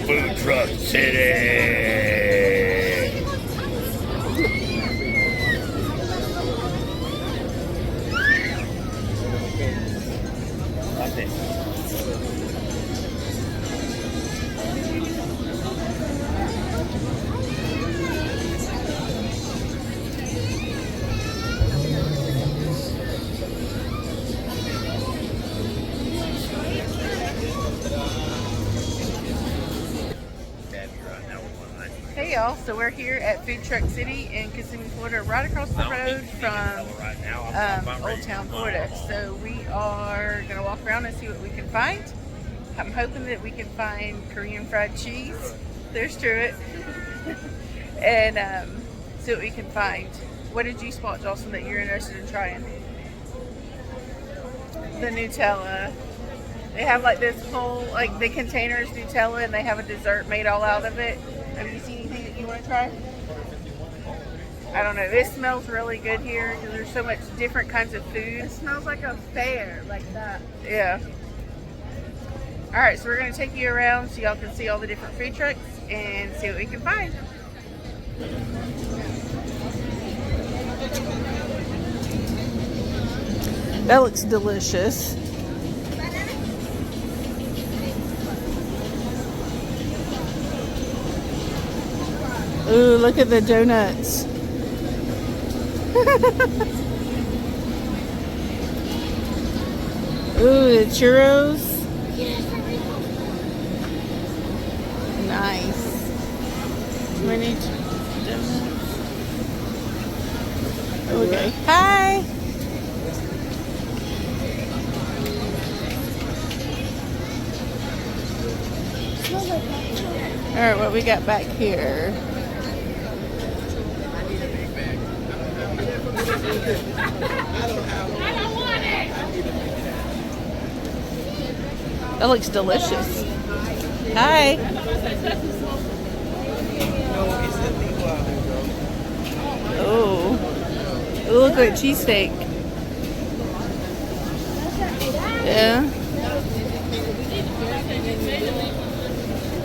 Food Truck City. Hey y'all, so we're here at Food Truck City in Kissimmee, Florida, right across the road from Old Town, Florida. So we are going to walk around and see what we can find. I'm hoping that we can find Korean fried cheese. There's Truett. And see what we can find. What did you spot, Jocelyn, that you're interested in trying? The Nutella. They have like this whole, like the container is Nutella and they have a dessert made all out of it. Have you seen anything that you want to try? I don't know. This smells really good here because there's so much different kinds of food. It smells like a fair, like that. Yeah. Alright, so we're going to take you around so y'all can see all the different food trucks and see what we can find. That looks delicious. Ooh, look at the donuts. Ooh, the churros. Nice. Mini donuts. Okay. Hi. Alright, what we got back here? That looks delicious. Hi. Oh. It looks like cheesesteak. Yeah.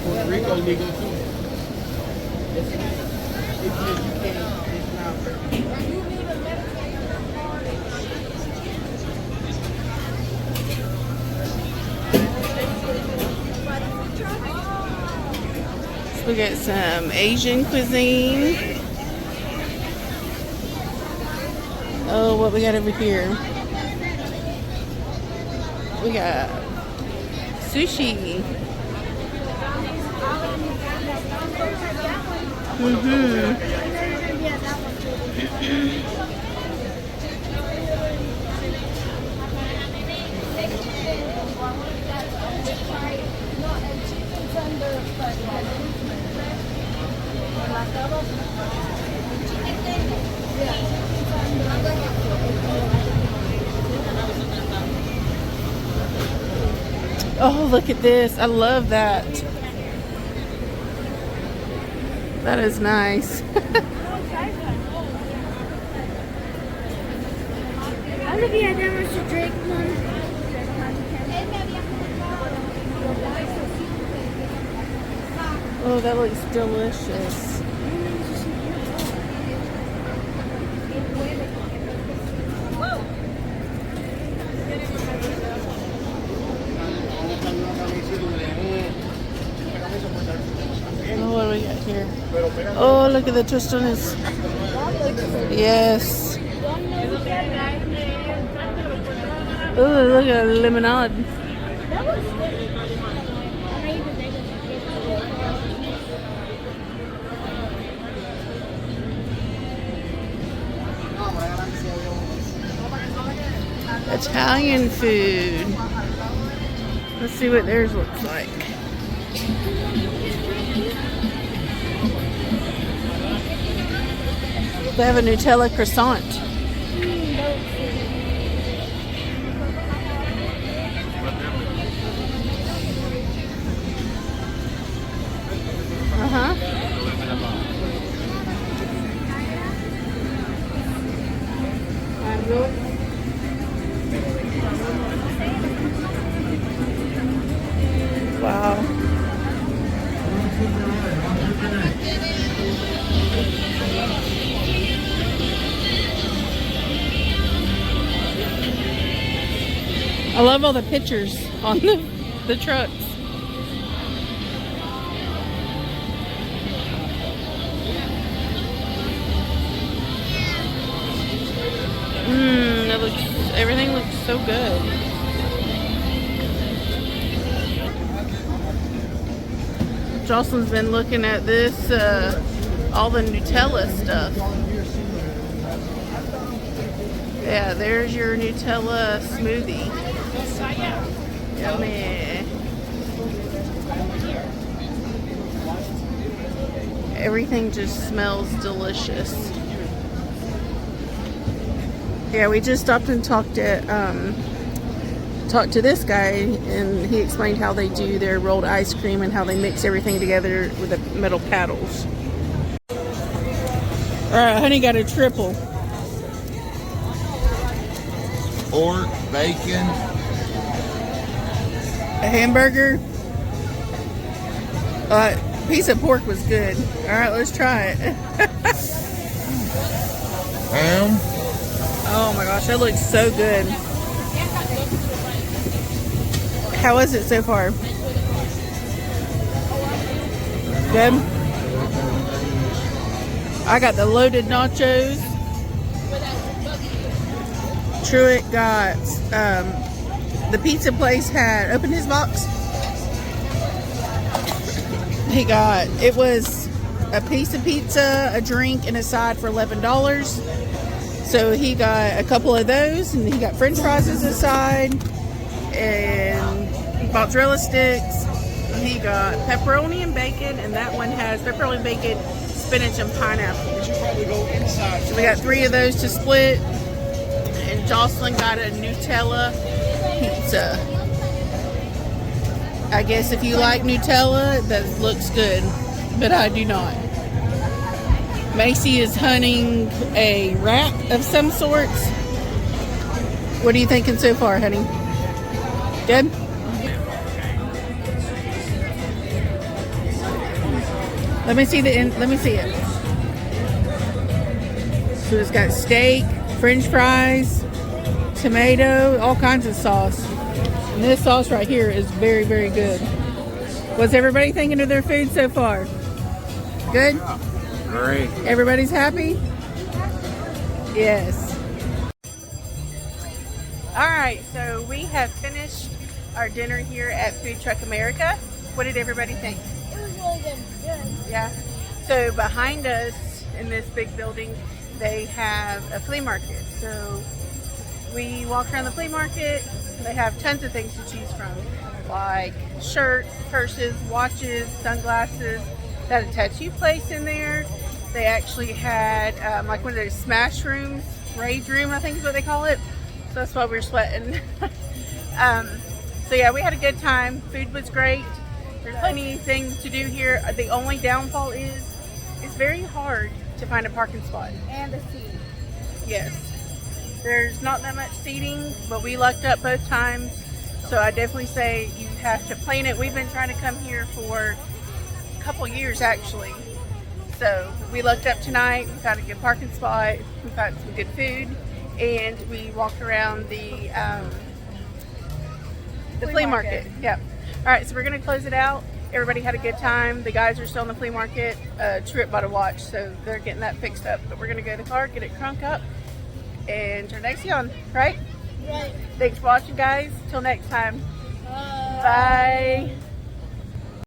Puerto Rico legal too. We got some Asian cuisine. Oh, what we got over here? We got sushi. Oh, look at this. I love that. That is nice. Olivia never should drink one. Oh, that looks delicious. Oh, what do we got here? Oh, look at the tostones. Yes. Oh, look at the lemonade. Italian food. Let's see what theirs looks like. They have a Nutella croissant. I love all the pictures on the trucks. Everything looks so good. Jocelyn's been looking at this, all the Nutella stuff. Yeah, there's your Nutella smoothie. Yummy. Everything just smells delicious. Yeah, we just stopped and talked to this guy, and he explained how they do their rolled ice cream and how they mix everything together with the metal paddles. All right, honey got a triple. Pork, bacon. A hamburger. Piece of pork was good. All right, let's try it. Ham. Oh my gosh, that looks so good. How is it so far? Good? I got the loaded nachos. Truett got, the pizza place had opened his box. He got, it was a piece of pizza, a drink, and a side for $11. So he got a couple of those, and he got french fries as a side, and mozzarella sticks. He got pepperoni and bacon, and that one has pepperoni, bacon, spinach, and pineapple. So we got 3 of those to split, and Jocelyn got a Nutella pizza. I guess if you like Nutella, that looks good, but I do not. Macy is hunting a wrap of some sorts. What are you thinking so far, honey? Good? Let me see let me see it. So it's got steak, french fries, tomato, all kinds of sauce. And this sauce right here is very, very good. What's everybody thinking of their food so far? Good? Great. Everybody's happy? Yes. Alright, so we have finished our dinner here at Food Truck America. What did everybody think? It was really good. Yeah. So behind us in this big building, they have a flea market. So we walk around the flea market. They have tons of things to choose from, like shirts, purses, watches, sunglasses. They had a tattoo place in there. They actually had like one of those smash rooms, rage room, I think is what they call it. So that's why we're sweating. So yeah, we had a good time. Food was great. There's plenty of things to do here. The only downfall is it's very hard to find a parking spot. And the seat. Yes. There's not that much seating, but we lucked up both times. So I definitely say you have to plan it. We've been trying to come here for a couple years actually. So we lucked up tonight. We found a good parking spot. We found some good food, and we walked around the flea market. Yep. All right, so we're gonna close it out. Everybody had a good time. The guys are still in the flea market. Truett bought a watch, so they're getting that fixed up. But we're gonna go to the car, get it crunk up, and turn next on. Right? Right. Thanks for watching, guys. Till next time. Bye.